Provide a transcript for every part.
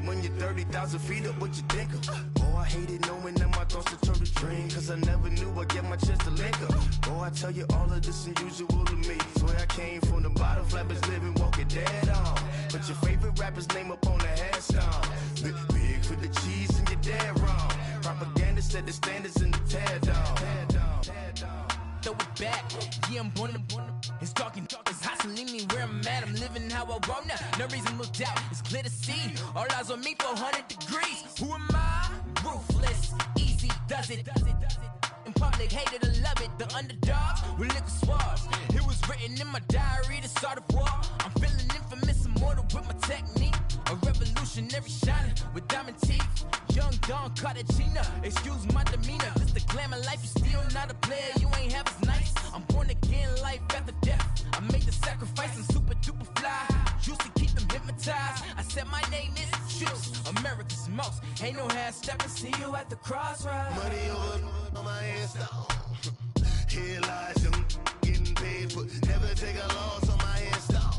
when you're 30,000 feet up, what you think of? Oh, I hated knowing that my thoughts would turn to dream, cause I never knew I'd get my chance to link up. Oh, I tell you all of this unusual to me. Swear I came from the bottom, flappers living, walking dead on. Put your favorite rapper's name up on the headstone. Big for the cheese and you're dead wrong. Propaganda set the standards in the tear down. Throw it back, yeah, I'm born to. It's dark, it's hot, so leave me where I'm at. I'm living how I want now, no reason to doubt. It's clear to see, all eyes on me, 400 degrees. Who am I? Ruthless, easy, does it. In public, hate it or love it. The underdogs with liquor swabs. It was written in my diary to start a war. I'm feeling infamous, immortal with my technique. A revolutionary shining with diamond teeth. Young Don Cartagena, excuse my demeanor. This the glamour life, you still not a player, you ain't half as nice. I'm born again, life after death. I made the sacrifice and super duper fly. Used to keep them hypnotized. I said my name is Juice, America's most. Ain't no half stepping, see you at the crossroads. Money over on my headstone. Here lies young, getting paid for. Never take a loss on my headstone.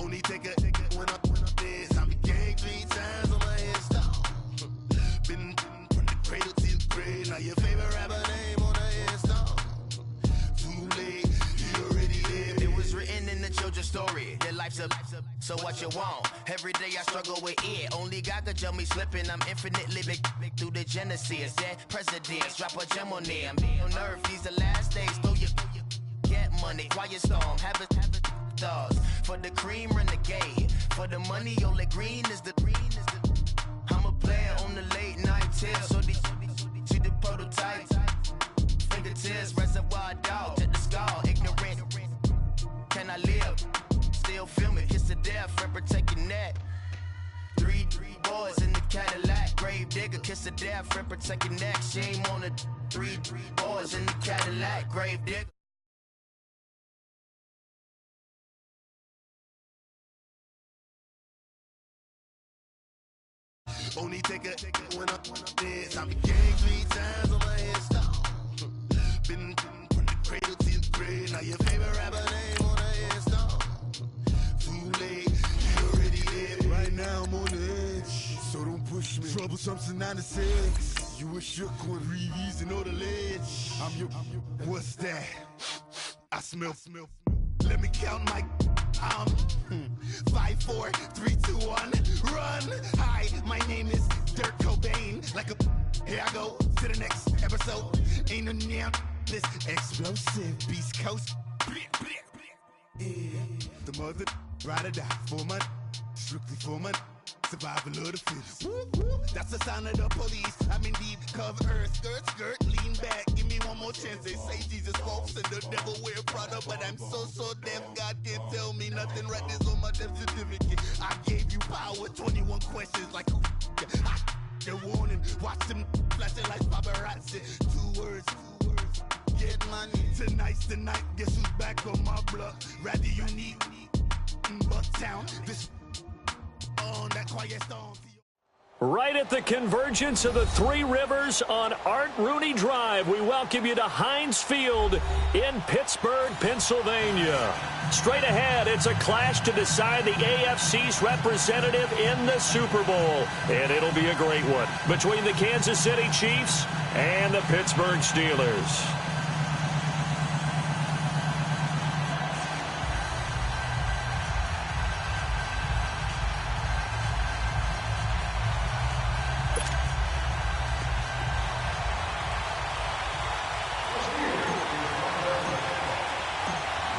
Only take a when I'm dead. I be gang 3 times on my headstone. Been from the cradle to the grave. Now your favorite rapper name on the headstone. Too late, you already lived. It was written in the children's story. Your life's a so what you want. Every day I struggle with it. Only God could tell me slipping. I'm infinitely big through the genesis. Dead presidents, drop a gem on them. On earth, these the last days. Throw your get money, quiet storm. Have it dogs. For the cream, renegade. For the money, only green is the. I'm a player on the late night till. So these see the prototype. Fingertips, reservoir dog to the skull. Ignorant. Can I live? Still film it. Kiss to death, friend, protect your neck. Three boys in the Cadillac. Grave digger, kiss to death, friend, protect your neck. Shame on the three boys in the Cadillac. Grave digger. Only take a when I'm dead. I be gang 3 times on my headstone. Been from the cradle to the grave. Now your favorite rapper name on the headstone. Too late, you already lived. Right now I'm on the edge, so don't push me. Troublesome to 96. You a shook one, breathe and know the ledge. I'm your. What's that? I smell. Let me count my. 5, 4, 3, 2, 1, run. Hi, my name is Dirk Cobain. Like a. Here I go to the next episode. Ain't no damn this explosive Beast Coast. Yeah. The mother ride or die for my. Strictly for my. Survival of the fittest. That's the sign of the police. I'm indeed cover earth, skirt, lean back. Give me one more chance. They say Jesus walks and the devil wear Prada, but I'm so deaf. God can't tell me nothing. Right this on my death certificate. I gave you power. 21 questions like who? The warning. Watch them flashing like paparazzi. 2 words. Get money. Tonight's the night. Guess who's back on my block? Rather unique. Bucktown. This. On that quiet storm. Right at the convergence of the 3 rivers on Art Rooney Drive, we welcome you to Heinz Field in Pittsburgh, Pennsylvania. Straight ahead, it's a clash to decide the AFC's representative in the Super Bowl. And it'll be a great one between the Kansas City Chiefs and the Pittsburgh Steelers.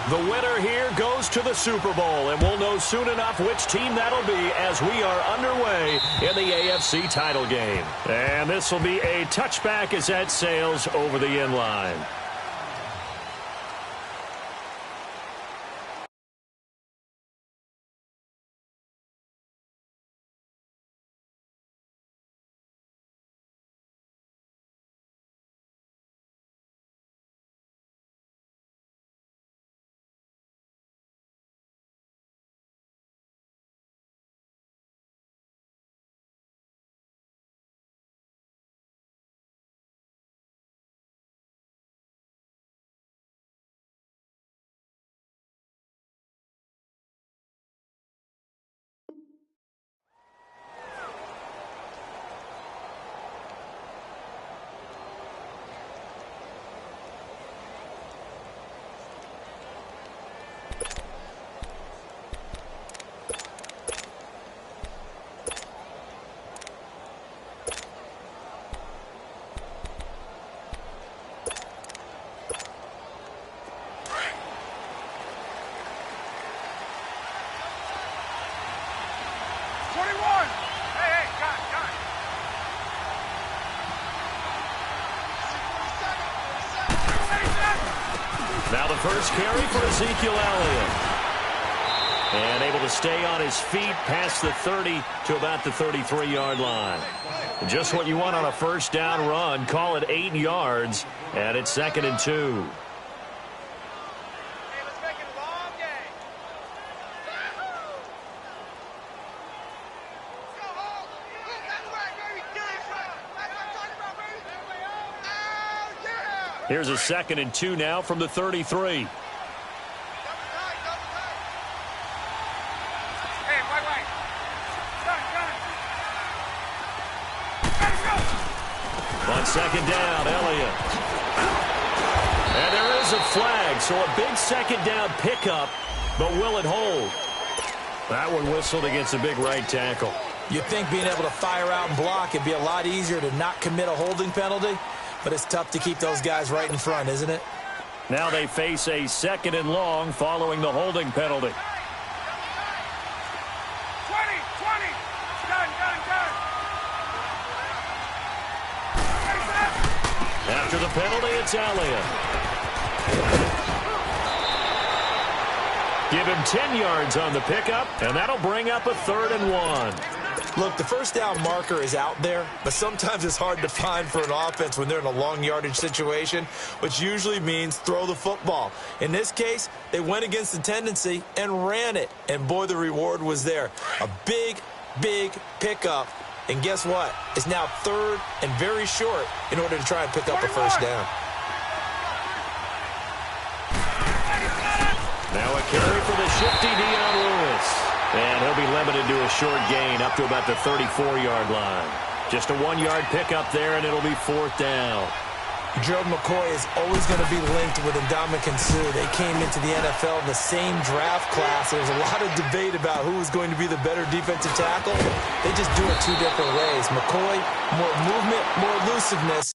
The winner here goes to the Super Bowl, and we'll know soon enough which team that'll be as we are underway in the AFC title game. And this will be a touchback as that sails over the end line. Now the first carry for Ezekiel Elliott. And able to stay on his feet past the 30 to about the 33-yard line. Just what you want on a first down run. Call it 8 yards, and it's 2nd and 2. Here's a 2nd and 2 now from the 33. On 2nd down, Elliott. And there is a flag, so a big 2nd down pickup, but will it hold? That one whistled against a big right tackle. You'd think being able to fire out and block it'd be a lot easier to not commit a holding penalty. But it's tough to keep those guys right in front, isn't it? Now they face a 2nd and long following the holding penalty. 20. Gun. After the penalty, it's Elliott. Give him 10 yards on the pickup, and that'll bring up a 3rd and 1. Look, the first down marker is out there, but sometimes it's hard to find for an offense when they're in a long yardage situation, which usually means throw the football. In this case, they went against the tendency and ran it, and boy, the reward was there. A big pickup, and guess what? It's now 3rd and very short in order to try and pick up a first down. Now a carry for the shifty Dion Lewis. And he'll be limited to a short gain up to about the 34-yard line. Just a 1-yard pickup there, and it'll be 4th down. Gerald McCoy is always going to be linked with Ndamukong Suh. They came into the NFL in the same draft class. There's a lot of debate about who was going to be the better defensive tackle. They just do it 2 different ways. McCoy, more movement, more elusiveness.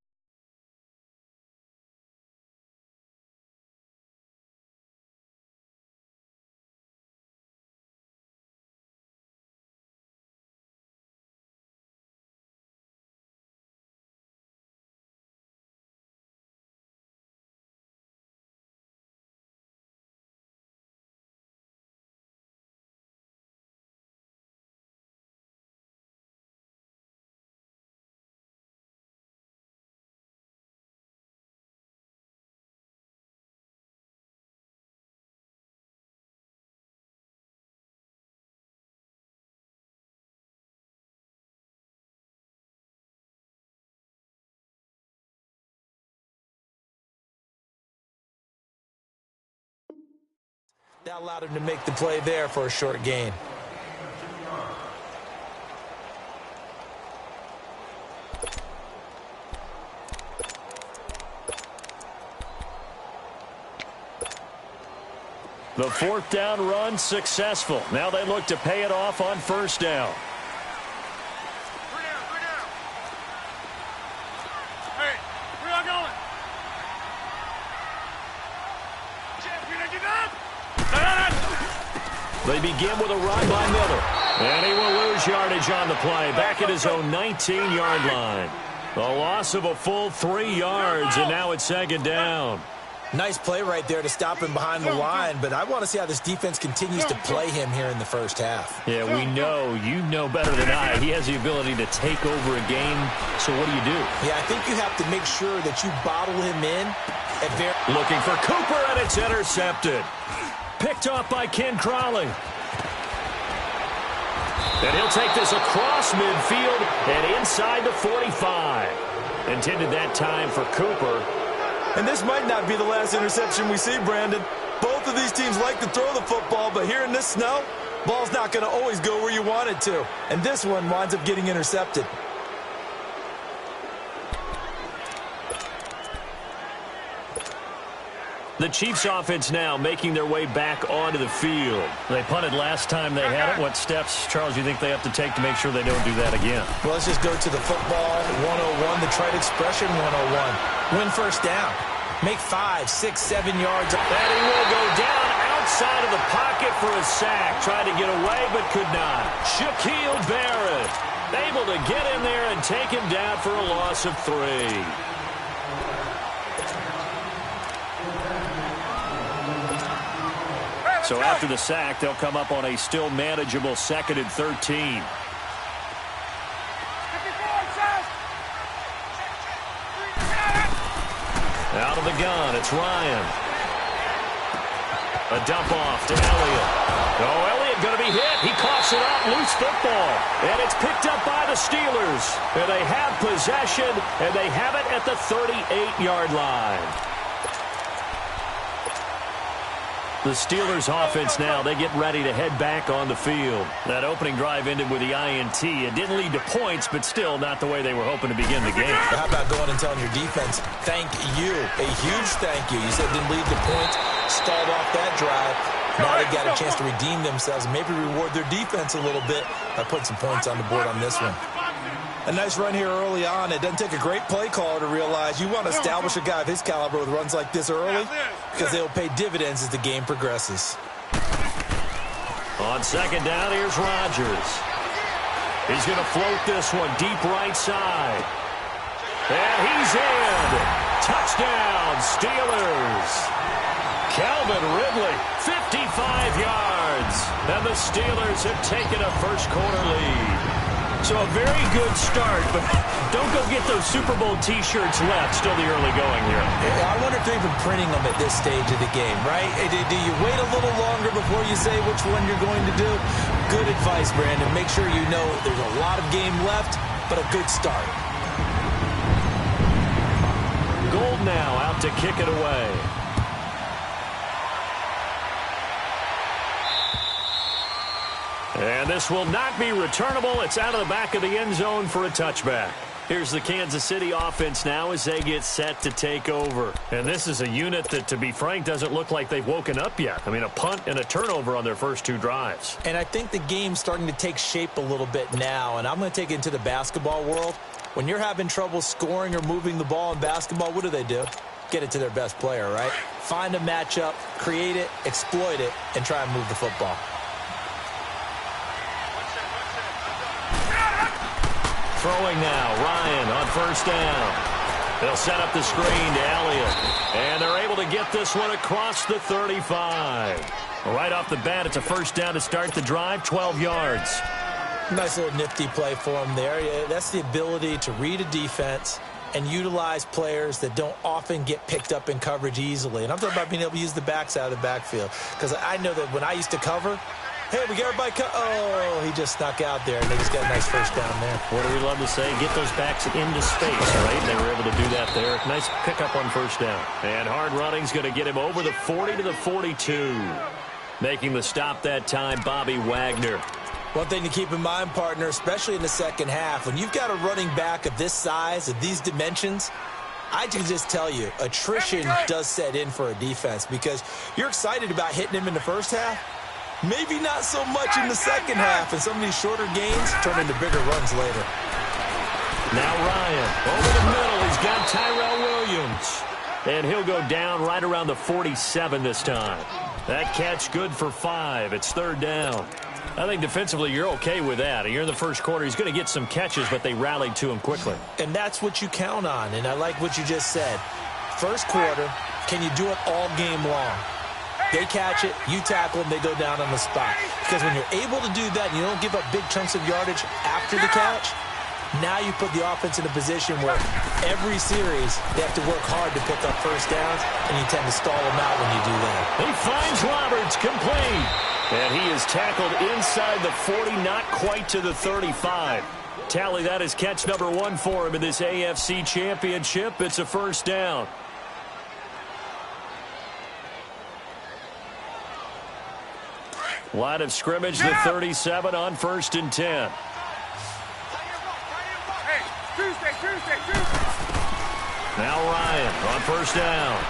That allowed him to make the play there for a short gain. The 4th down run successful. Now they look to pay it off on 1st down. Hey, where y'all going? They begin with a run by Miller. And he will lose yardage on the play. Back at his own 19-yard line. A loss of a full 3 yards, and now it's 2nd down. Nice play right there to stop him behind the line, but I want to see how this defense continues to play him here in the first half. Yeah, we know. You know better than I. He has the ability to take over a game, so what do you do? Yeah, I think you have to make sure that you bottle him in. Looking for Cooper, and it's intercepted. Picked off by Ken Crawley. And he'll take this across midfield and inside the 45. Intended that time for Cooper. And this might not be the last interception we see, Brandon. Both of these teams like to throw the football, but here in this snow, ball's not going to always go where you want it to. And this one winds up getting intercepted. The Chiefs offense now making their way back onto the field. They punted last time they had it. What steps, Charles, you think they have to take to make sure they don't do that again? Well, let's just go to the football 101, the trite expression 101. Win first down. Make 5, 6, 7 yards. And he will go down outside of the pocket for a sack. Tried to get away, but could not. Shaquille Barrett able to get in there and take him down for a loss of 3. So after the sack, they'll come up on a still manageable 2nd and 13. Out of the gun, it's Ryan. A dump off to Elliott. Oh, Elliott going to be hit. He coughs it up, loose football. And it's picked up by the Steelers. And they have possession, and they have it at the 38-yard line. The Steelers offense now, they get ready to head back on the field. That opening drive ended with the INT. It didn't lead to points, but still not the way they were hoping to begin the game. How about going and telling your defense, thank you, a huge thank you. You said it didn't lead to points, stalled off that drive. Now they got a chance to redeem themselves and maybe reward their defense a little bit by putting some points on the board on this one. A nice run here early on. It doesn't take a great play caller to realize you want to establish a guy of his caliber with runs like this early because they'll pay dividends as the game progresses. On 2nd down, here's Rodgers. He's going to float this one deep right side. And he's in. Touchdown, Steelers. Calvin Ridley, 55 yards. And the Steelers have taken a first-quarter lead. So a very good start, but don't go get those Super Bowl T-shirts left. Still the early going here. I wonder if they're even printing them at this stage of the game, right? Do you wait a little longer before you say which one you're going to do? Good advice, Brandon. Make sure you know there's a lot of game left, but a good start. Gold now out to kick it away. And this will not be returnable. It's out of the back of the end zone for a touchback. Here's the Kansas City offense now as they get set to take over. And this is a unit that, to be frank, doesn't look like they've woken up yet. I mean, a punt and a turnover on their first 2 drives. And I think the game's starting to take shape a little bit now. And I'm going to take it into the basketball world. When you're having trouble scoring or moving the ball in basketball, what do? Get it to their best player, right? Find a matchup, create it, exploit it, and try and move the football. Throwing now, Ryan on 1st down. They'll set up the screen to Elliott. And they're able to get this one across the 35. Right off the bat, it's a 1st down to start the drive, 12 yards. Nice little nifty play for him there. That's the ability to read a defense and utilize players that don't often get picked up in coverage easily. And I'm talking about being able to use the backs out of the backfield. Because I know that when I used to cover, hey, we got everybody oh, he just snuck out there, and they just got a nice 1st down there. What do we love to say? Get those backs into space, right? They were able to do that there. Nice pickup on 1st down. And hard running's going to get him over the 40 to the 42. Making the stop that time, Bobby Wagner. One thing to keep in mind, partner, especially in the second half, when you've got a running back of this size, of these dimensions, I can just tell you, attrition does set in for a defense because you're excited about hitting him in the first half. Maybe not so much in the second half, and some of these shorter gains turn into bigger runs later. Now Ryan, over the middle, he's got Tyrell Williams. And he'll go down right around the 47 this time. That catch good for 5. It's 3rd down. I think defensively you're okay with that. You're in the first quarter. He's going to get some catches, but they rallied to him quickly. And that's what you count on, and I like what you just said. First quarter, can you do it all game long? They catch it, you tackle them, they go down on the spot. Because when you're able to do that and you don't give up big chunks of yardage after the catch, now you put the offense in a position where every series they have to work hard to pick up 1st downs, and you tend to stall them out when you do that. He finds Roberts complete. And he is tackled inside the 40, not quite to the 35. Tally, that is catch number 1 for him in this AFC Championship. It's a 1st down. Line of scrimmage, the 37 on 1st and 10. Now Ryan on 1st down.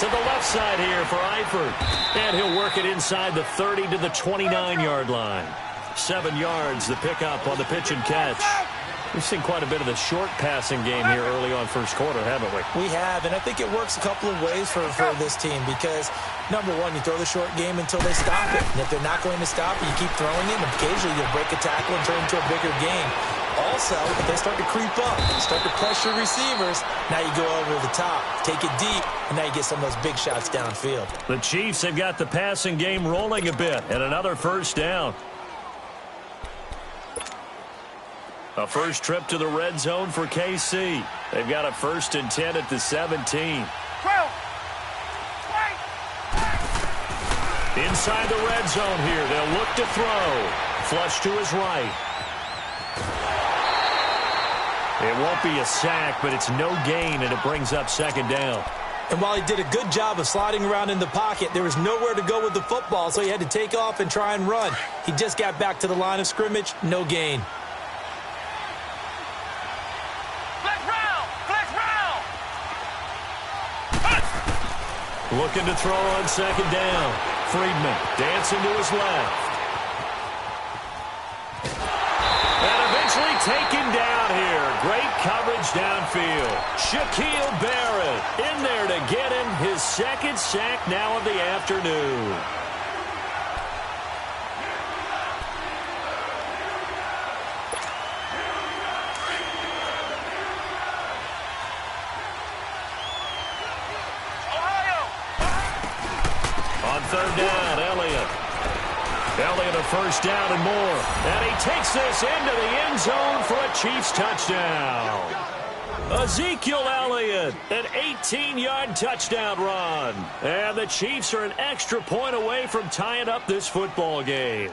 To the left side here for Eifert. And he'll work it inside the 30 to the 29-yard line. 7 yards, the pickup on the pitch and catch. We've seen quite a bit of the short passing game here early on first quarter, haven't we? We have, and I think it works a couple of ways for this team because, number one, you throw the short game until they stop it. And if they're not going to stop it, you keep throwing it, and occasionally you'll break a tackle and turn it into a bigger game. Also, if they start to creep up, start to pressure receivers, now you go over the top, take it deep, and now you get some of those big shots downfield. The Chiefs have got the passing game rolling a bit, and another first down. A first trip to the red zone for KC. They've got a 1st and 10 at the 17. Inside the red zone here. They'll look to throw. Flush to his right. It won't be a sack, but it's no gain, and it brings up 2nd down. And while he did a good job of sliding around in the pocket, there was nowhere to go with the football, so he had to take off and try and run. He just got back to the line of scrimmage. No gain. Looking to throw on 2nd down. Friedman dancing to his left. And eventually taken down here. Great coverage downfield. Shaquille Barrett in there to get him his 2nd sack now of the afternoon. On 3rd down, Elliott a 1st down and more. And he takes this into the end zone for a Chiefs touchdown. Ezekiel Elliott, an 18-yard touchdown run. And the Chiefs are an extra point away from tying up this football game.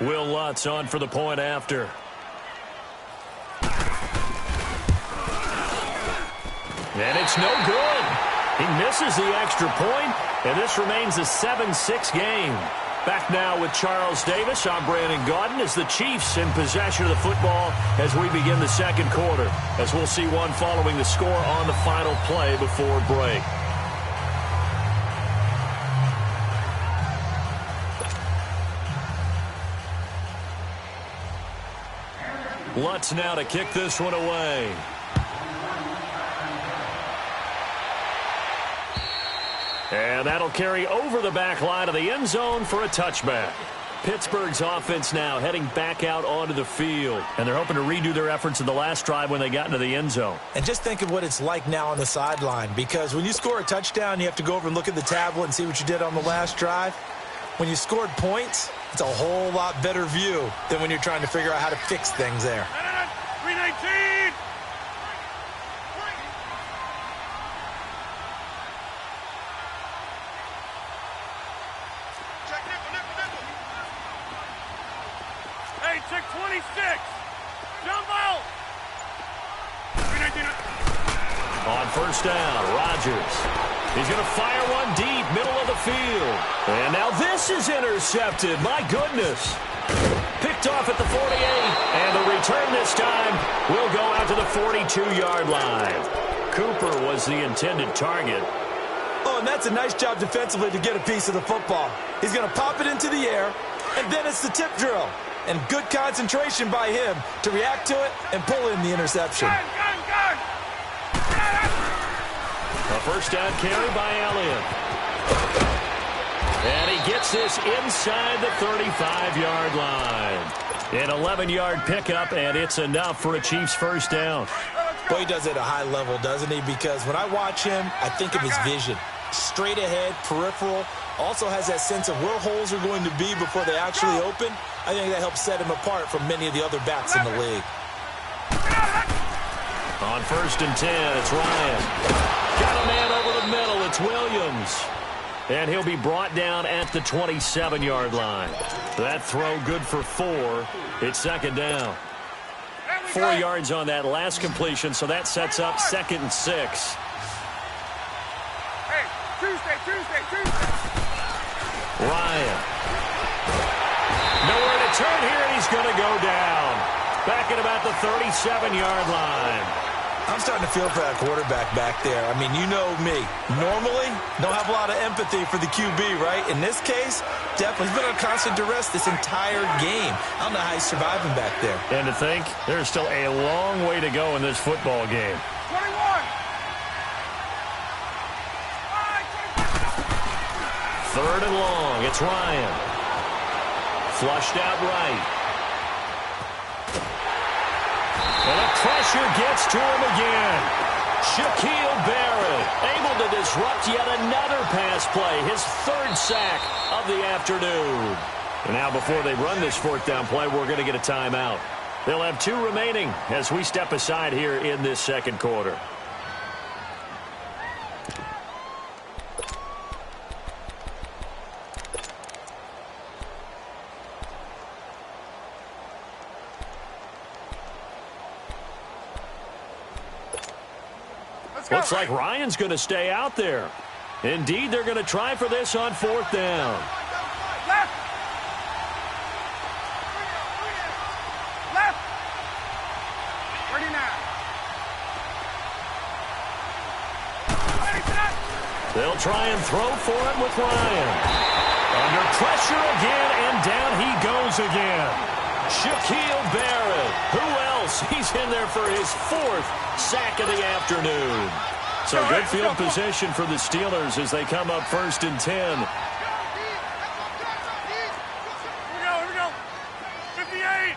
Will Lutz on for the point after. And it's no good. He misses the extra point, and this remains a 7-6 game. Back now with Charles Davis. I'm Brandon Gaudin as the Chiefs in possession of the football as we begin the 2nd quarter, as we'll see one following the score on the final play before break. Lutz now to kick this one away. And that'll carry over the back line of the end zone for a touchback. Pittsburgh's offense now heading back out onto the field. And they're hoping to redo their efforts in the last drive when they got into the end zone. And just think of what it's like now on the sideline. Because when you score a touchdown, you have to go over and look at the tablet and see what you did on the last drive. When you scored points, it's a whole lot better view than when you're trying to figure out how to fix things there. 319! Check nickel. Hey, check 26! Jumbo! 319! On 1st down, Rodgers. He's going to fire one deep, middle of the field. And now this is intercepted. My goodness. Picked off at the 48. And the return this time will go out to the 42-yard line. Cooper was the intended target. Oh, and that's a nice job defensively to get a piece of the football. He's going to pop it into the air, and then it's the tip drill. And good concentration by him to react to it and pull in the interception. Gun! A 1st down carry by Elliott. And he gets this inside the 35-yard line. An 11-yard pickup, and it's enough for a Chiefs 1st down. Boy, he does it at a high level, doesn't he? Because when I watch him, I think of his vision. Straight ahead, peripheral. Also has that sense of where holes are going to be before they actually open. I think that helps set him apart from many of the other backs in the league. On 1st and 10, it's Ryan. Got a man over the middle. It's Williams. And he'll be brought down at the 27-yard line. That throw good for 4. It's 2nd down. 4 yards on that last completion, so that sets up 2nd and 6. Hey, Tuesday. Ryan. Nowhere to turn here, and he's going to go down. Back at about the 37-yard line. I'm starting to feel for that quarterback back there. I mean, you know me. Normally, don't have a lot of empathy for the QB, right? In this case, definitely he's been on constant duress this entire game. I don't know how he's surviving back there. And to think, there's still a long way to go in this football game. 21. Third and long. It's Ryan. Flushed out right. And the pressure gets to him again. Shaquille Barrett able to disrupt yet another pass play. His third sack of the afternoon. And now before they run this fourth down play, we're going to get a timeout. They'll have 2 remaining as we step aside here in this second quarter. Looks like Ryan's going to stay out there. Indeed, they're going to try for this on fourth down. Left. Left. 39. They'll try and throw for it with Ryan. Under pressure again, and down he goes again. Shaquille Barrett. Who else? He's in there for his 4th sack of the afternoon. So good field position for the Steelers as they come up 1st and 10. Here we go. 58.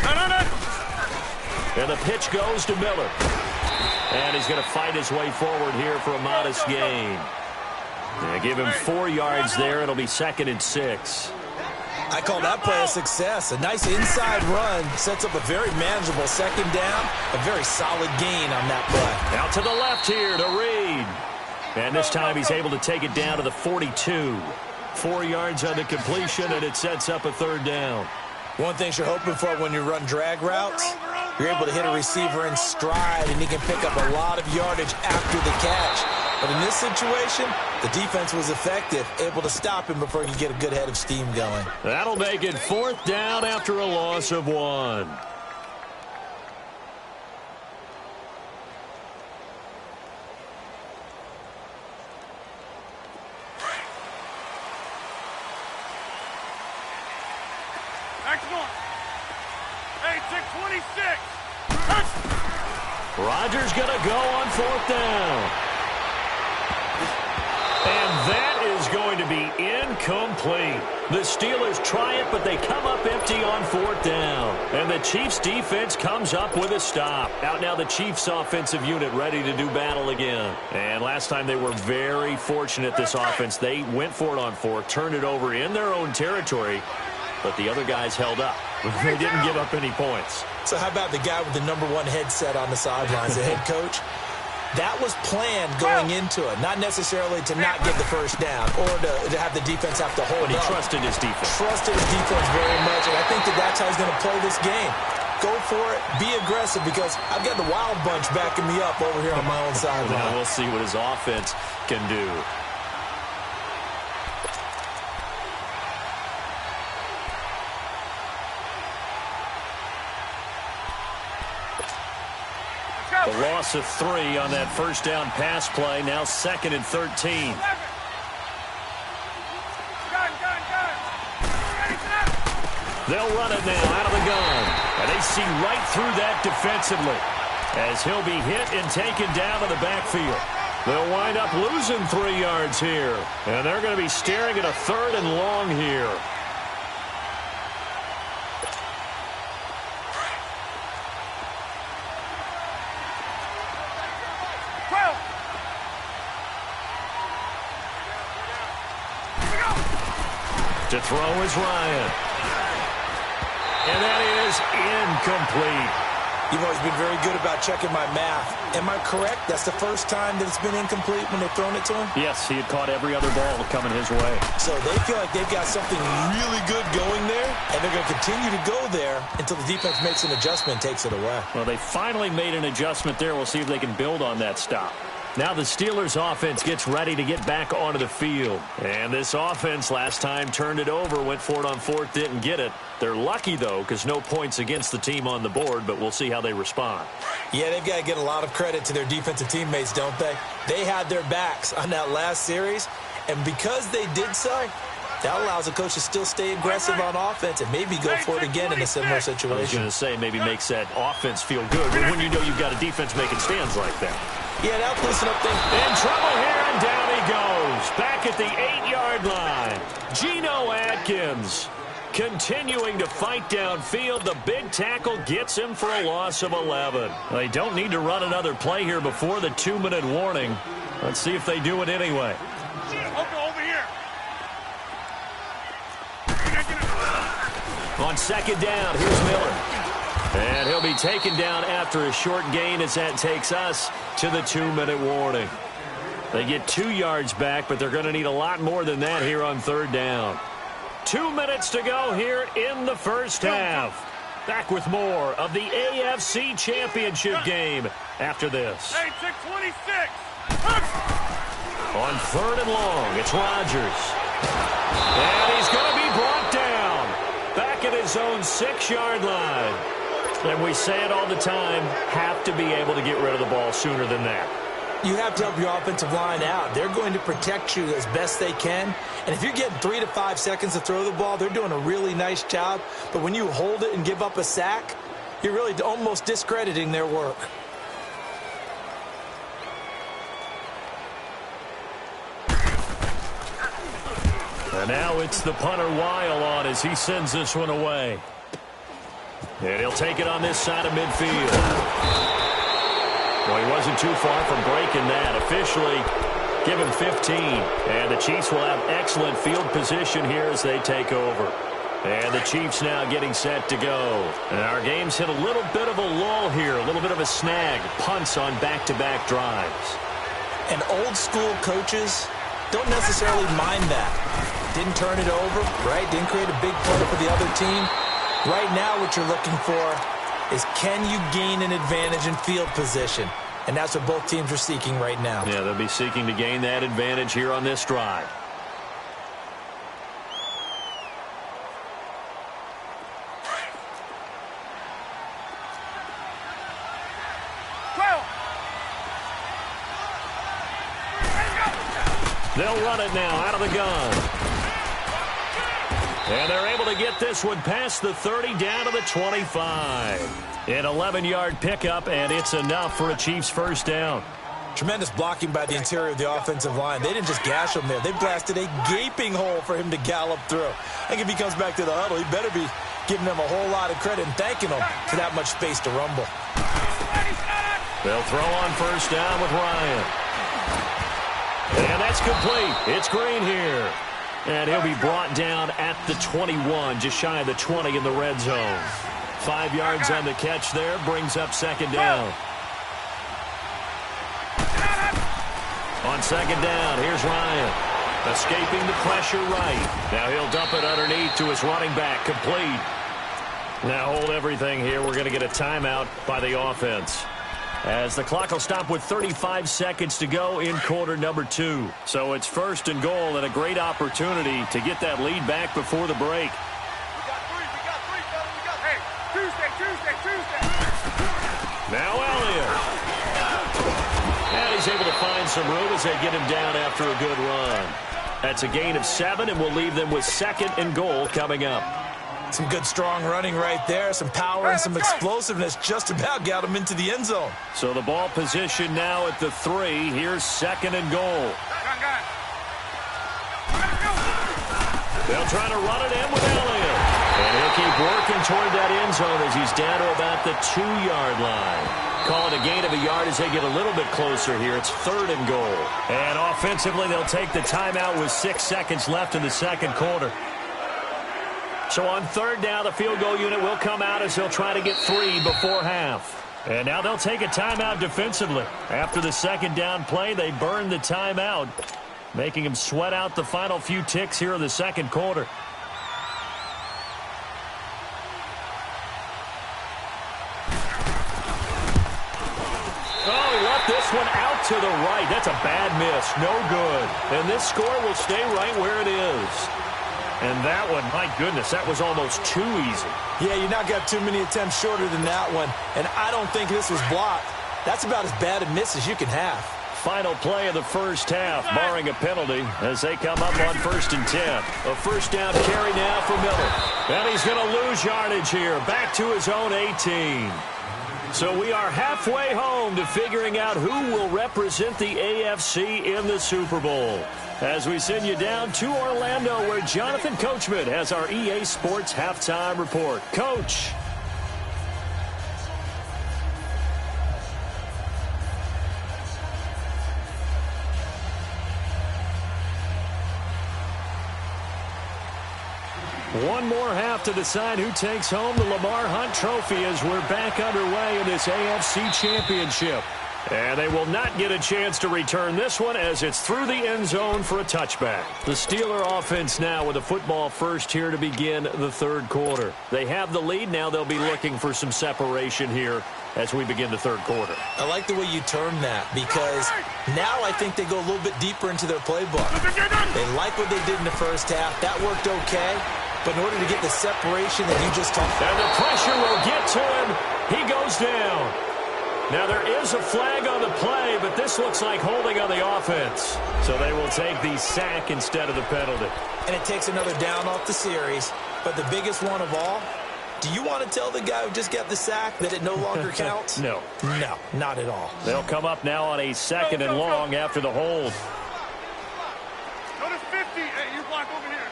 No. And the pitch goes to Miller. And he's going to fight his way forward here for a modest gain. They give him 4 yards there. It'll be 2nd and 6. I call that play a success. A nice inside run sets up a very manageable second down. A very solid gain on that play. Out to the left here to Reed. And this time he's able to take it down to the 42. 4 yards on the completion, and it sets up a 3rd down. One thing you're hoping for when you run drag routes, you're able to hit a receiver in stride, and he can pick up a lot of yardage after the catch. But in this situation, the defense was effective, able to stop him before he could get a good head of steam going. That'll make it 4th down after a loss of 1. Next one. Hey, 626. Rodgers going to go on 4th down. And that is going to be incomplete. The Steelers try it, but they come up empty on 4th down. And the Chiefs defense comes up with a stop. Out now the Chiefs offensive unit ready to do battle again. And last time they were very fortunate, this offense. They went for it on 4th, turned it over in their own territory, but the other guys held up. They didn't give up any points. So how about the guy with the #1 headset on the sidelines, the head coach? That was planned going into it, not necessarily to not get the first down or to have the defense have to hold But he up. trusted his defense. Trusted his defense very much, and I think that's how he's going to play this game. Go for it, be aggressive, because I've got the Wild Bunch backing me up over here on my own sideline. Now we'll see what his offense can do. A loss of 3 on that first down pass play. Now 2nd and 13. They'll run it now out of the gun. And they see right through that defensively as he'll be hit and taken down to the backfield. They'll wind up losing 3 yards here. And they're going to be staring at a 3rd and long here. To throw is Ryan. And that is incomplete. You've always been very good about checking my math. Am I correct? That's the first time that it's been incomplete when they've thrown it to him? Yes, he had caught every other ball coming his way. So they feel like they've got something really good going there, and they're going to continue to go there until the defense makes an adjustment and takes it away. Well, they finally made an adjustment there. We'll see if they can build on that stop. Now the Steelers offense gets ready to get back onto the field. And this offense last time turned it over, went for it on fourth, didn't get it. They're lucky, though, because no points against the team on the board, but we'll see how they respond. Yeah, they've got to get a lot of credit to their defensive teammates, don't they? They had their backs on that last series, and because they did so, that allows the coach to still stay aggressive on offense and maybe go for it again in a similar situation. I was going to say maybe makes that offense feel good, but when you know you've got a defense making stands like that. Yeah, that'll loosen up things. In trouble here, and down he goes. Back at the 8-yard line. Geno Atkins continuing to fight downfield. The big tackle gets him for a loss of 11. They don't need to run another play here before the 2-minute warning. Let's see if they do it anyway. Over here. On second down, here's Miller. And he'll be taken down after a short gain as that takes us to the 2-minute warning. They get 2 yards back, but they're going to need a lot more than that here on third down. 2 minutes to go here in the first half. Back with more of the AFC Championship game after this. Hey, 626. On third and long, it's Rodgers. And he's going to be brought down. Back at his own 6-yard line. And we say it all the time, have to be able to get rid of the ball sooner than that. You have to help your offensive line out. They're going to protect you as best they can. And if you're getting 3 to 5 seconds to throw the ball, they're doing a really nice job. But when you hold it and give up a sack, you're really almost discrediting their work. And now it's the punter Weil on as he sends this one away. And he'll take it on this side of midfield. Well, he wasn't too far from breaking that. Officially, give him 15. And the Chiefs will have excellent field position here as they take over. And the Chiefs now getting set to go. And our game's hit a little bit of a lull here, a little bit of a snag. Punts on back-to-back drives. And old-school coaches don't necessarily mind that. Didn't turn it over, right? Didn't create a big play for the other team. Right now what you're looking for is can you gain an advantage in field position? And that's what both teams are seeking right now. Yeah, they'll be seeking to gain that advantage here on this drive. They'll run it now out of the gun. And they're able to get this one past the 30 down to the 25. An 11-yard pickup, and it's enough for a Chiefs first down. Tremendous blocking by the interior of the offensive line. They didn't just gash him there. They blasted a gaping hole for him to gallop through. I think if he comes back to the huddle, he better be giving them a whole lot of credit and thanking them for that much space to rumble. They'll throw on first down with Ryan. And that's complete. It's Green here. And he'll be brought down at the 21, just shy of the 20 in the red zone. 5 yards on the catch there, brings up second down. On second down, here's Ryan. Escaping the pressure right. Now he'll dump it underneath to his running back, complete. Now hold everything here. We're going to get a timeout by the offense, as the clock will stop with 35 seconds to go in quarter number 2. So it's first and goal, and a great opportunity to get that lead back before the break. Hey, Tuesday. Now Elliott. And he's able to find some room as they get him down after a good run. That's a gain of 7, and we'll leave them with second and goal coming up. Some good, strong running right there. Some power and some explosiveness just about got him into the end zone. So the ball position now at the 3. Here's second and goal. They'll try to run it in with Elliott. And he'll keep working toward that end zone as he's down to about the 2-yard line. Call it a gain of a yard as they get a little bit closer here. It's third and goal. And offensively, they'll take the timeout with 6 seconds left in the second quarter. So on third down, the field goal unit will come out as they'll try to get 3 before half. And now they'll take a timeout defensively. After the second down play, they burn the timeout, making them sweat out the final few ticks here in the second quarter. Oh, he left this one out to the right. That's a bad miss. No good. And this score will stay right where it is. And that one, my goodness, that was almost too easy. Yeah, you not got too many attempts shorter than that one. And I don't think this was blocked. That's about as bad a miss as you can have. Final play of the first half, barring a penalty, as they come up on 1st and 10. A first down carry now for Miller. And he's going to lose yardage here, back to his own 18. So we are halfway home to figuring out who will represent the AFC in the Super Bowl. As we send you down to Orlando, where Jonathan Coachman has our EA Sports halftime report. Coach. One more half to decide who takes home the Lamar Hunt Trophy as we're back underway in this AFC Championship. And they will not get a chance to return this one as it's through the end zone for a touchback. The Steeler offense now with the football first here to begin the third quarter. They have the lead. Now they'll be looking for some separation here as we begin the third quarter. I like the way you term that because now I think they go a little bit deeper into their playbook. They like what they did in the first half. That worked okay. But in order to get the separation that you just talked about. And the pressure will get to him. He goes down. Now there is a flag on the play, but this looks like holding on the offense. So they will take the sack instead of the penalty. And it takes another down off the series. But the biggest one of all, do you want to tell the guy who just got the sack that it no longer counts? No. No, not at all. They'll come up now on a 2nd and long after the hold. Go to 50. Hey, you block over here.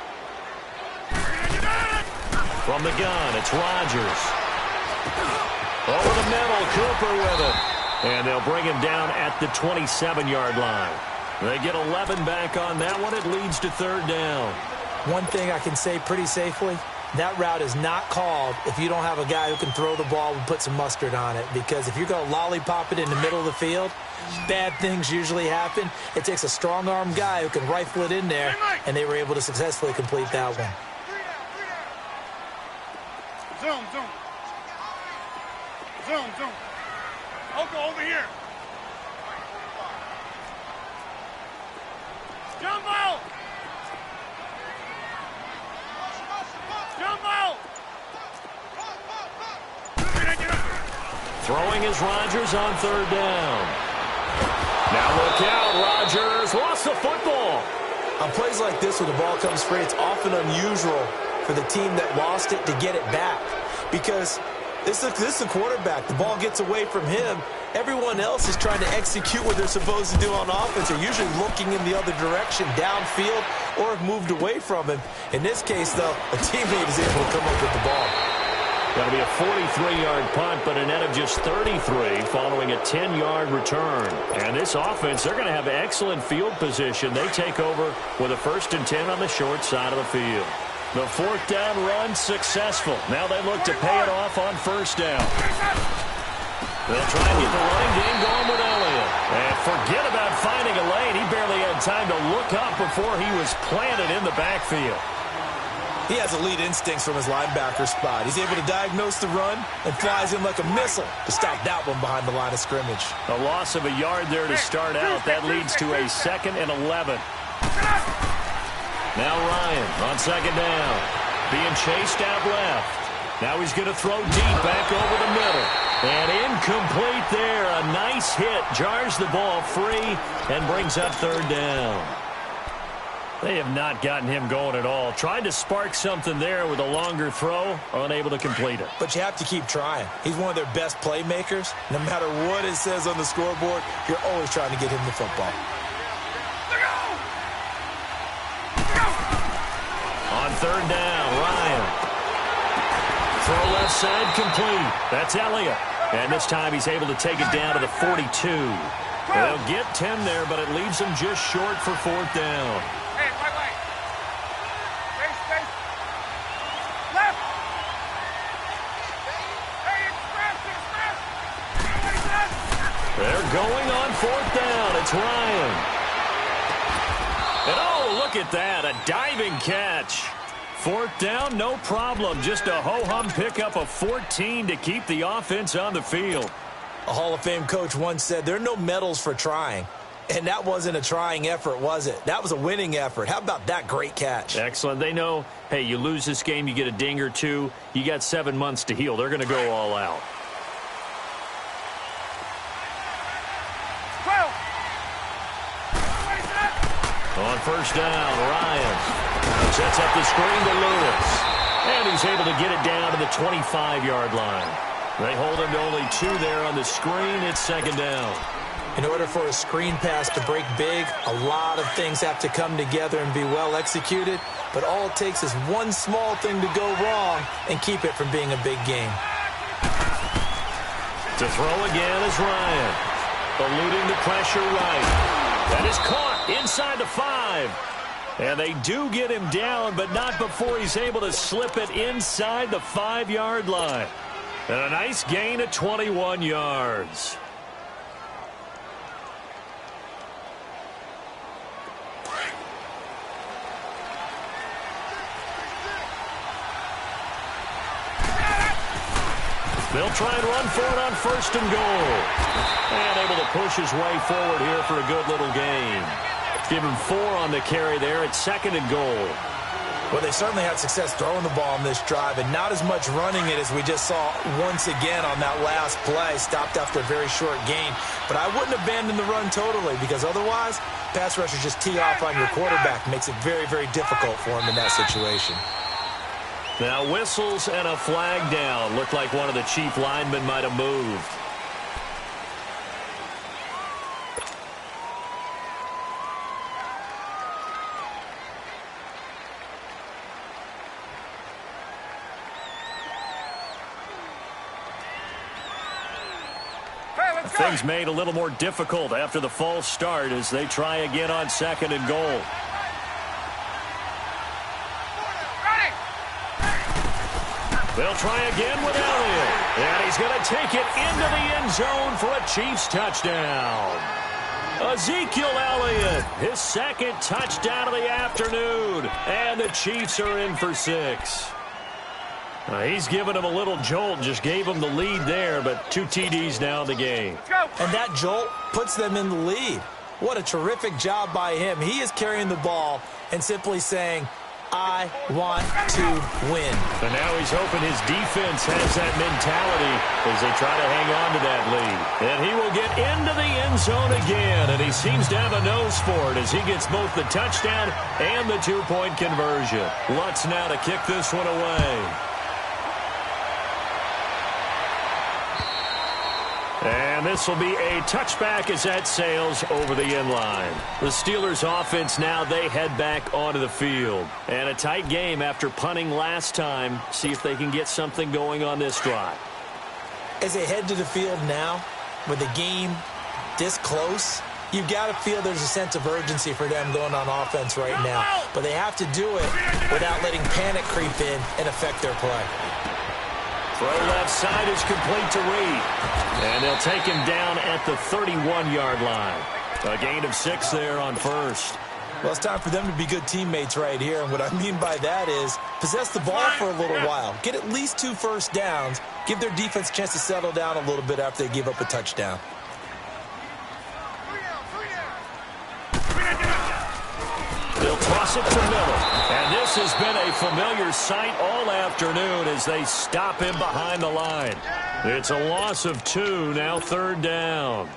From the gun, it's Rodgers. Over the middle, Cooper with it. And they'll bring him down at the 27-yard line. They get 11 back on that one. It leads to 3rd down. One thing I can say pretty safely, that route is not called if you don't have a guy who can throw the ball and put some mustard on it. Because if you're going to lollipop it in the middle of the field, bad things usually happen. It takes a strong-arm guy who can rifle it in there, and they were able to successfully complete that one. Zoom, zoom. Zoom, zoom. Oko, over here. Jump out! Jump out! Throwing is Rodgers on 3rd down. Now look out, Rodgers lost the football. On plays like this where the ball comes free, it's often unusual for the team that lost it to get it back. Because this is the quarterback. The ball gets away from him. Everyone else is trying to execute what they're supposed to do on offense. They're usually looking in the other direction, downfield, or have moved away from him. In this case, though, a teammate is able to come up with the ball. That'll be a 43-yard punt, but a net of just 33 following a 10-yard return. And this offense, they're going to have excellent field position. They take over with a 1st and 10 on the short side of the field. The 4th down run successful. Now they look to pay it off on 1st down. They'll try and get the running game going with Elliott. And forget about finding a lane. He barely had time to look up before he was planted in the backfield. He has elite instincts from his linebacker spot. He's able to diagnose the run and flies in like a missile to stop that one behind the line of scrimmage. A loss of a yard there to start out. That leads to a 2nd and 11. Now Ryan on 2nd down. Being chased out left. Now he's going to throw deep back over the middle. And incomplete there. A nice hit. Jars the ball free and brings up 3rd down. They have not gotten him going at all. Tried to spark something there with a longer throw. Unable to complete it. But you have to keep trying. He's one of their best playmakers. No matter what it says on the scoreboard, you're always trying to get him the football. On 3rd down, Ryan. Throw left side complete. That's Elliott. And this time he's able to take it down to the 42. They'll get 10 there, but it leaves them just short for 4th down. Hey, right. Space. Left. Hey, express. They're going on 4th down. It's Ryan. And oh, look at that. A diving catch. 4th down, no problem. Just a ho-hum pickup of 14 to keep the offense on the field. A Hall of Fame coach once said, there are no medals for trying. And that wasn't a trying effort, was it? That was a winning effort. How about that great catch? Excellent. They know, hey, you lose this game, you get a ding or two. You got 7 months to heal. They're going to go all out. On first down, Ryan sets up the screen to Lewis. And he's able to get it down to the 25-yard line. They hold him to only 2 there on the screen. It's second down. In order for a screen pass to break big, a lot of things have to come together and be well executed. But all it takes is one small thing to go wrong and keep it from being a big game. To throw again is Ryan. Eluding the pressure right. That is caught inside the 5. And they do get him down, but not before he's able to slip it inside the 5-yard line. And a nice gain of 21 yards. They'll try and run for it on first and goal. And able to push his way forward here for a good little gain. Give him 4 on the carry there at second and goal. Well, they certainly had success throwing the ball on this drive, and not as much running it as we just saw once again on that last play. Stopped after a very short gain. But I wouldn't abandon the run totally, because otherwise, pass rushers just tee off on your quarterback. Makes it very, very difficult for him in that situation. Now whistles and a flag down. Looked like one of the chief linemen might have moved. Things made a little more difficult after the false start as they try again on second and goal. They'll try again with Elliott. And he's going to take it into the end zone for a Chiefs touchdown. Ezekiel Elliott, his second touchdown of the afternoon. And the Chiefs are in for 6. He's given him a little jolt, just gave him the lead there, but 2 TDs now in the game. And that jolt puts them in the lead. What a terrific job by him. He is carrying the ball and simply saying, I want to win. And now he's hoping his defense has that mentality as they try to hang on to that lead. And he will get into the end zone again, and he seems to have a nose for it as he gets both the touchdown and the 2-point conversion. Lutz now to kick this one away. And this will be a touchback as that sails over the end line. The Steelers offense now, they head back onto the field. And a tight game after punting last time. See if they can get something going on this drive. As they head to the field now, with the game this close, you've got to feel there's a sense of urgency for them going on offense right now. But they have to do it without letting panic creep in and affect their play. Throw left side is complete to Reed. And they'll take him down at the 31-yard line. A gain of 6 there on first. Well, it's time for them to be good teammates right here. And what I mean by that is possess the ball for a little while. Get at least 2 first downs. Give their defense a chance to settle down a little bit after they give up a touchdown. They'll toss it to Miller. And this has been a familiar sight all afternoon as they stop him behind the line. It's a loss of 2, now third down.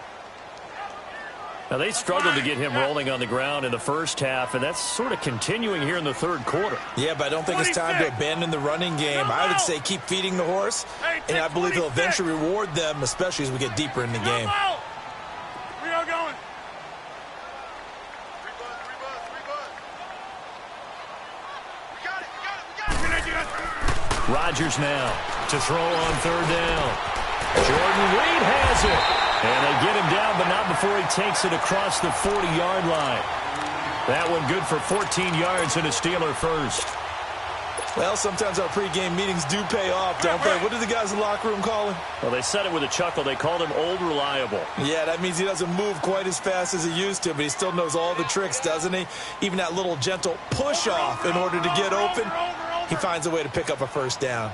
Now, they struggled to get him rolling on the ground in the first half, and that's sort of continuing here in the third quarter. Yeah, but I don't think it's time to abandon the running game. I would say keep feeding the horse, and I believe he'll eventually reward them, especially as we get deeper in the game. We are going. Rodgers now to throw on third down. Jordan Reed has it. And they get him down, but not before he takes it across the 40-yard line. That one good for 14 yards and a Steeler first. Well, sometimes our pregame meetings do pay off, don't they? What did the guys in the locker room call him? Well, they said it with a chuckle. They called him Old Reliable. Yeah, that means he doesn't move quite as fast as he used to, but he still knows all the tricks, doesn't he? Even that little gentle push-off in order to get open, he finds a way to pick up a first down.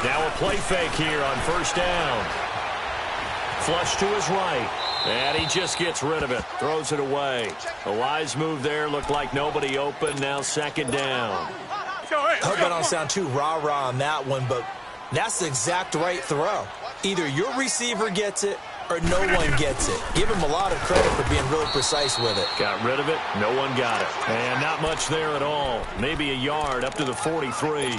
Now a play fake here on first down. Flush to his right. And he just gets rid of it. Throws it away. A wise move there. Looked like nobody open. Now second down. I hope I don't sound too rah-rah on that one, but that's the exact right throw. Either your receiver gets it or no one gets it. Give him a lot of credit for being really precise with it. Got rid of it. No one got it. And not much there at all. Maybe a yard up to the 43.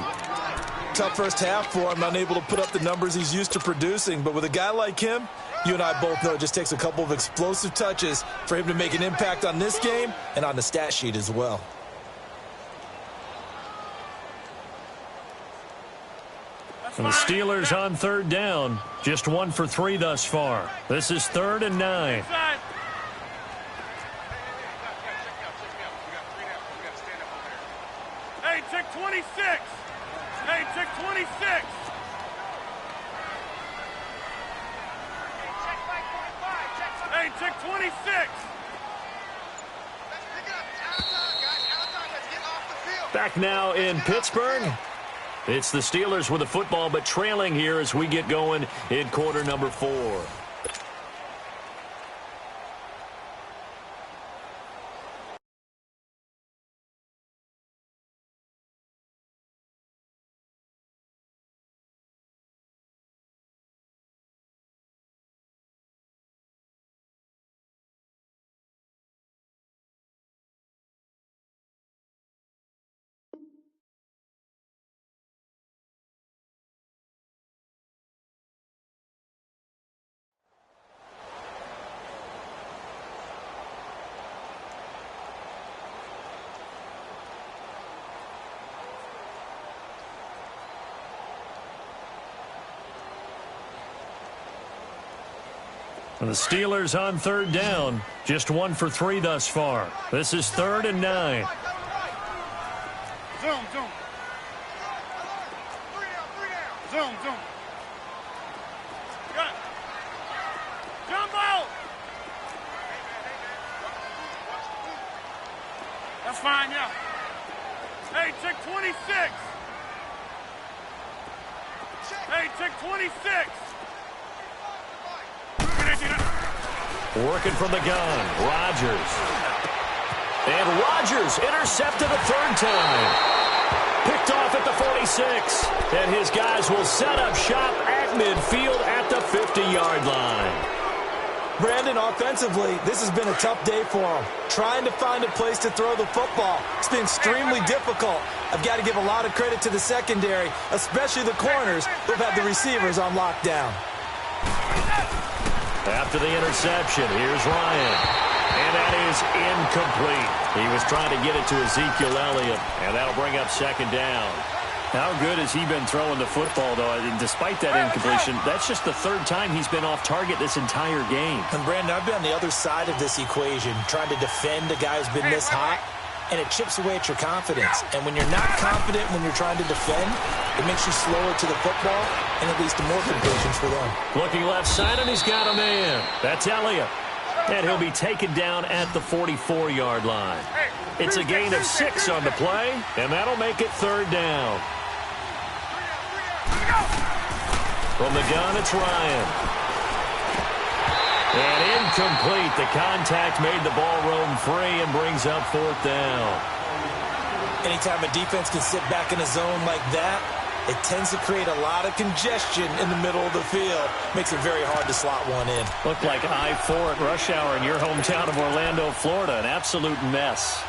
Tough first half for him, unable to put up the numbers he's used to producing. But with a guy like him, you and I both know it just takes a couple of explosive touches for him to make an impact on this game and on the stat sheet as well. And the Steelers on third down. Just 1 for 3 thus far. This is 3rd and 9. Hey, check 26. Hey, check 26. Hey, check 26. Back now in Pittsburgh. It's the Steelers with the football, but trailing here as we get going in quarter number 4. And the Steelers on third down. Just 1 for 3 thus far. This is 3rd and 9. Zoom, zoom. Zoom, zoom. Got it. Jumbo! That's fine, yeah. Hey, check 26. Hey, check 26. Working from the gun, Rodgers. And Rodgers intercepted a 3rd time. Picked off at the 46. And his guys will set up shop at midfield at the 50-yard line. Brandon, offensively, this has been a tough day for him. Trying to find a place to throw the football. It's been extremely difficult. I've got to give a lot of credit to the secondary, especially the corners who've had the receivers on lockdown. After the interception, here's Ryan. And that is incomplete. He was trying to get it to Ezekiel Elliott, and that'll bring up second down. How good has he been throwing the football, though? And despite that incompletion, that's just the 3rd time he's been off target this entire game. And, Brandon, I've been on the other side of this equation, trying to defend a guy who's been this hot, and it chips away at your confidence. And when you're not confident when you're trying to defend, it makes you slower to the football, and it leads to more completions for them. Looking left side, and he's got a man. That's Elliott. And he'll be taken down at the 44-yard line. It's a gain of 6 on the play, and that'll make it 3rd down. From the gun, it's Ryan. And incomplete. The contact made the ball roam free and brings up 4th down. Anytime a defense can sit back in a zone like that, it tends to create a lot of congestion in the middle of the field. Makes it very hard to slot one in. Looked like I-4 at rush hour in your hometown of Orlando, Florida. An absolute mess.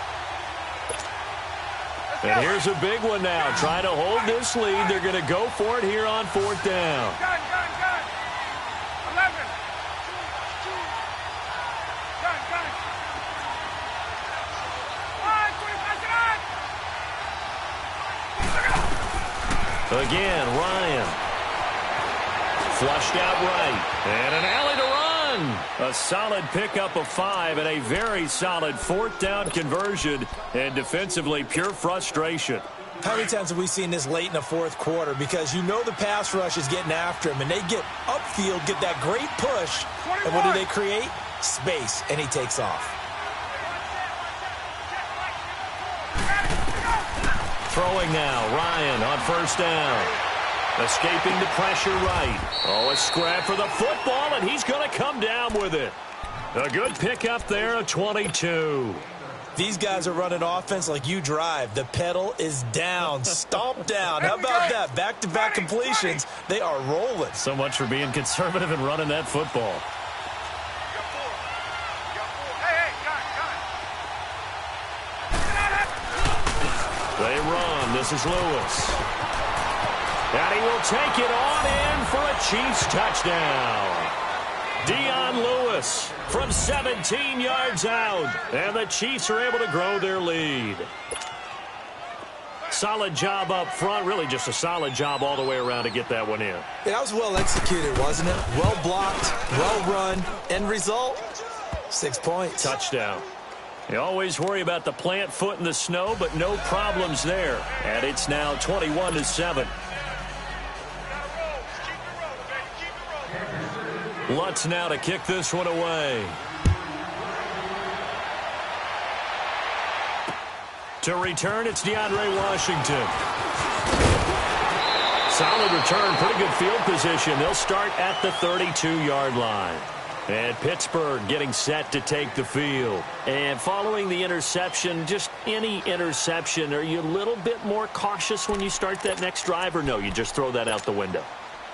And here's a big one now. Trying to hold this lead. They're going to go for it here on 4th down. Gun. 11. Gun. Again, Ryan. Flushed out right. And an alley to run. A solid pickup of 5 and a very solid 4th down conversion. And defensively, pure frustration. How many times have we seen this late in the 4th quarter? Because you know the pass rush is getting after him, and they get upfield, get that great push. 21. And what do they create? Space, and he takes off. Throwing now, Ryan on 1st down. Escaping the pressure right. Oh, a scrap for the football, and he's going to come down with it. A good pickup there, a 22. These guys are running offense like you drive. The pedal is down, stomp down. How about that? Back-to-back completions. They are rolling. So much for being conservative and running that football. They run. This is Lewis. And he will take it on in for a Chiefs touchdown. Dion Lewis from 17 yards out. And the Chiefs are able to grow their lead. Solid job up front. Really just a solid job all the way around to get that one in. Yeah, that was well executed, wasn't it? Well blocked, well run. End result, 6 points. Touchdown. You always worry about the plant foot in the snow, but no problems there. And it's now 21-7. Lutz now to kick this one away. To return, it's DeAndre Washington. Solid return, pretty good field position. They'll start at the 32-yard line. And Pittsburgh getting set to take the field. And following the interception, just any interception, are you a little bit more cautious when you start that next drive, or no, you just throw that out the window?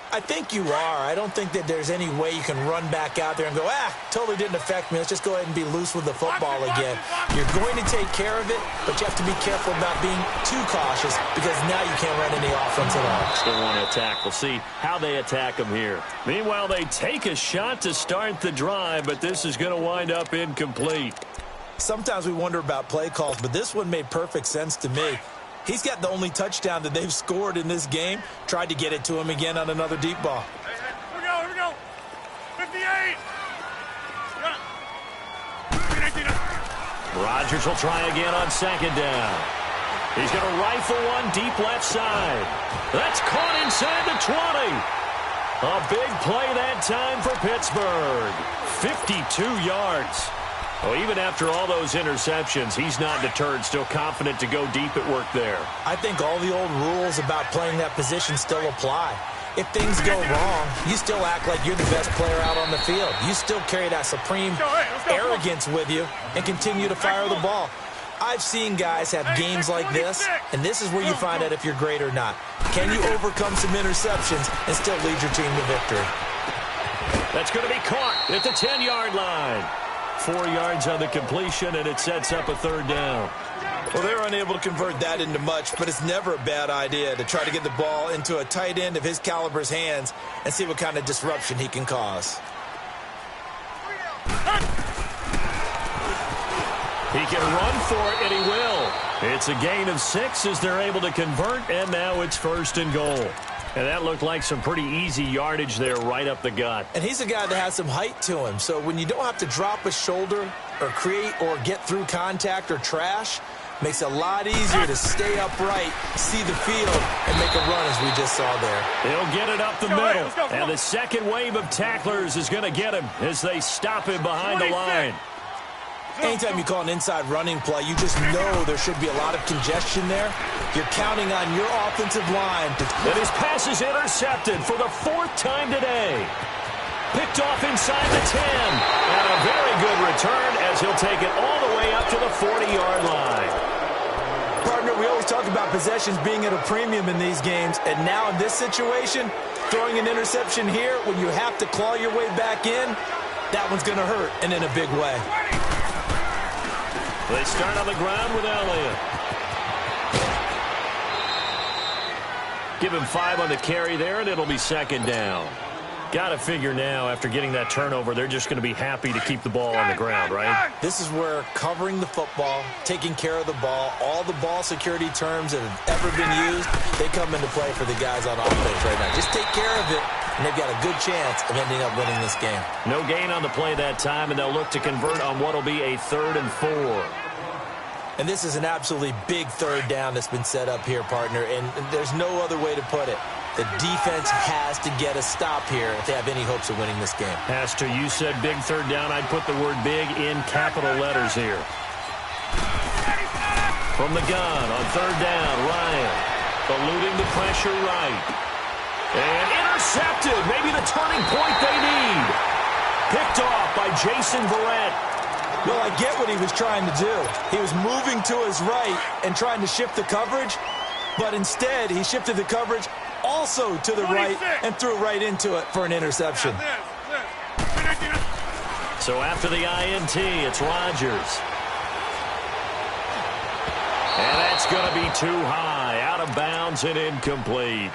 I think you are. I don't think that there's any way you can run back out there and go, totally didn't affect me. Let's just go ahead and be loose with the football again. You're going to take care of it, but you have to be careful about being too cautious because now you can't run any offense at all. Still want to attack. We'll see how they attack them here. Meanwhile, they take a shot to start the drive, but this is going to wind up incomplete. Sometimes we wonder about play calls, but this one made perfect sense to me. He's got the only touchdown that they've scored in this game. Tried to get it to him again on another deep ball. Here we go. 58. Rodgers will try again on second down. He's going to rifle one deep left side. That's caught inside the 20. A big play that time for Pittsburgh. 52 yards. Well, even after all those interceptions, he's not deterred, still confident to go deep at work there. I think all the old rules about playing that position still apply. If things go wrong, you still act like you're the best player out on the field. You still carry that supreme arrogance with you and continue to fire the ball. I've seen guys have games like this, and this is where you find out if you're great or not. Can you overcome some interceptions and still lead your team to victory? That's going to be caught at the 10-yard line. 4 yards on the completion, and it sets up a third down. Well, they're unable to convert that into much, but it's never a bad idea to try to get the ball into a tight end of his caliber's hands and see what kind of disruption he can cause. He can run for it, and he will. It's a gain of 6 as they're able to convert, and now it's 1st and goal. And that looked like some pretty easy yardage there right up the gut. And he's a guy that has some height to him. So when you don't have to drop a shoulder or create or get through contact or trash, makes it a lot easier to stay upright, see the field, and make a run as we just saw there. They'll get it up the middle. And the second wave of tacklers is going to get him as they stop him behind the line. Anytime you call an inside running play, you just know there should be a lot of congestion there. You're counting on your offensive line. And his pass is intercepted for the 4th time today. Picked off inside the 10. And a very good return as he'll take it all the way up to the 40-yard line. Partner, we always talk about possessions being at a premium in these games. And now in this situation, throwing an interception here when you have to claw your way back in, that one's going to hurt, and in a big way. They start on the ground with Elliott. Give him 5 on the carry there, and it'll be 2nd down. Got to figure now, after getting that turnover, they're just going to be happy to keep the ball on the ground, right? This is where covering the football, taking care of the ball, all the ball security terms that have ever been used, they come into play for the guys on offense right now. Just take care of it, and they've got a good chance of ending up winning this game. No gain on the play that time, and they'll look to convert on what will be a 3rd and 4. And this is an absolutely big 3rd down that's been set up here, partner, and there's no other way to put it. The defense has to get a stop here if they have any hopes of winning this game. Has to. You said big 3rd down. I'd put the word big in capital letters here. From the gun on 3rd down, Ryan eluding the pressure right. And intercepted. Maybe the turning point they need. Picked off by Jason Verrett. Well, I get what he was trying to do. He was moving to his right and trying to shift the coverage, but instead he shifted the coverage also to the right and threw right into it for an interception. So after the INT, it's Rodgers. And that's going to be too high, out of bounds and incomplete.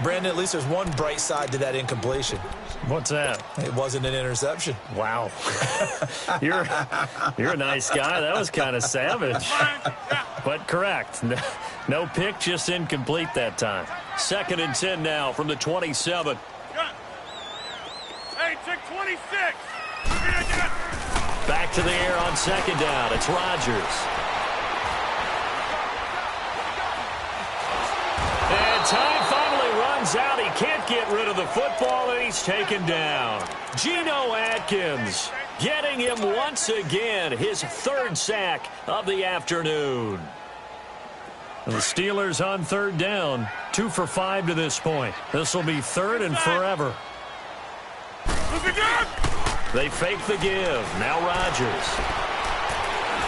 Brandon, at least there's one bright side to that incompletion. What's that? It wasn't an interception. Wow. You're a nice guy. That was kind of savage. But correct. No pick, just incomplete that time. 2nd and 10 now from the 27. Hey, check 26. Back to the air on 2nd down. It's Rodgers. And time finally runs out. He can't get rid of the football, and he's taken down. Geno Atkins getting him once again, his 3rd sack of the afternoon. And the Steelers on 3rd down, 2 for 5 to this point. This will be 3rd and forever. They fake the give. Now Rodgers.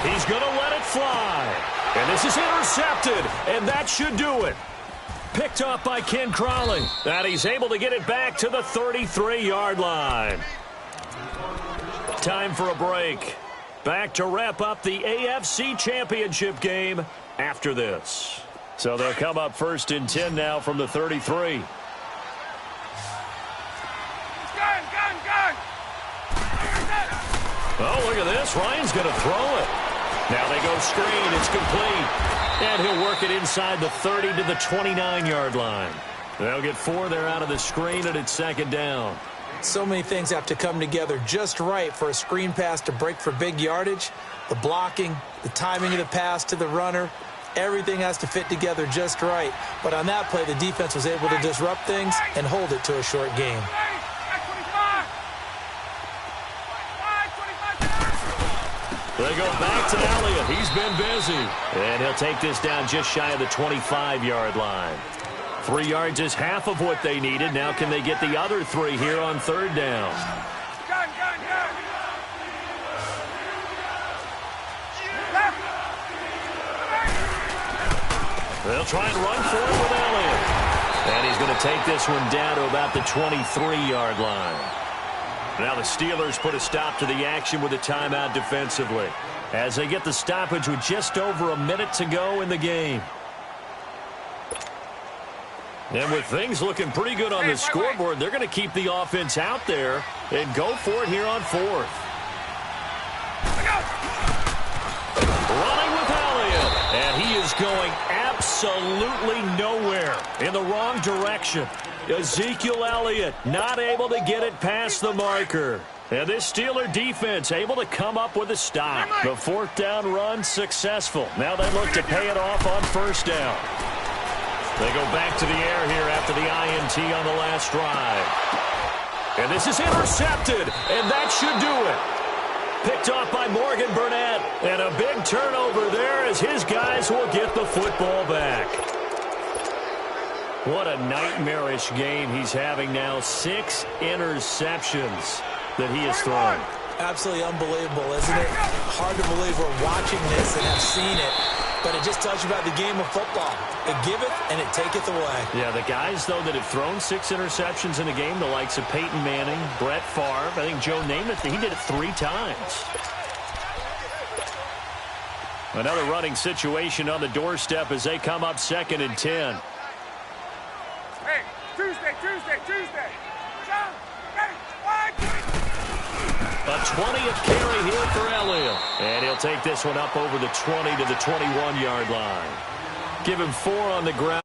He's going to let it fly. And this is intercepted, and that should do it. Picked off by Ken Crawley. And he's able to get it back to the 33-yard line. Time for a break. Back to wrap up the AFC Championship game after this. So they'll come up 1st and 10 now from the 33. Gun! Oh, look at this. Ryan's going to throw it. Now they go screen. It's complete. And he'll work it inside the 30 to the 29-yard line. They'll get 4 there out of the screen, and it's 2nd down. So many things have to come together just right for a screen pass to break for big yardage. The blocking, the timing of the pass to the runner, everything has to fit together just right. But on that play, the defense was able to disrupt things and hold it to a short game. They go back to Elliott. He's been busy. And he'll take this down just shy of the 25-yard line. 3 yards is half of what they needed. Now can they get the other 3 here on 3rd down? Gun! They'll try and run for it with Elliott. And he's going to take this one down to about the 23-yard line. Now the Steelers put a stop to the action with a timeout defensively as they get the stoppage with just over a minute to go in the game. And with things looking pretty good on the scoreboard, they're going to keep the offense out there and go for it here on 4th. Running with Elliott, and he is going absolutely nowhere in the wrong direction. Ezekiel Elliott not able to get it past the marker. And this Steeler defense able to come up with a stop. The 4th down run successful. Now they look to pay it off on 1st down. They go back to the air here after the INT on the last drive. And this is intercepted, and that should do it. Picked off by Morgan Burnett. And a big turnover there as his guys will get the football back. What a nightmarish game he's having now. 6 interceptions that he has thrown. Absolutely unbelievable, isn't it? Hard to believe we're watching this and have seen it, but it just tells you about the game of football. It giveth and it taketh away. Yeah, the guys, though, that have thrown 6 interceptions in a game, the likes of Peyton Manning, Brett Favre, I think Joe Namath, he did it 3 times. Another running situation on the doorstep as they come up 2nd and 10. Hey, Tuesday. John, hey, A 20th carry here for Elliott. And he'll take this one up over the 20 to the 21-yard line. Give him 4 on the ground.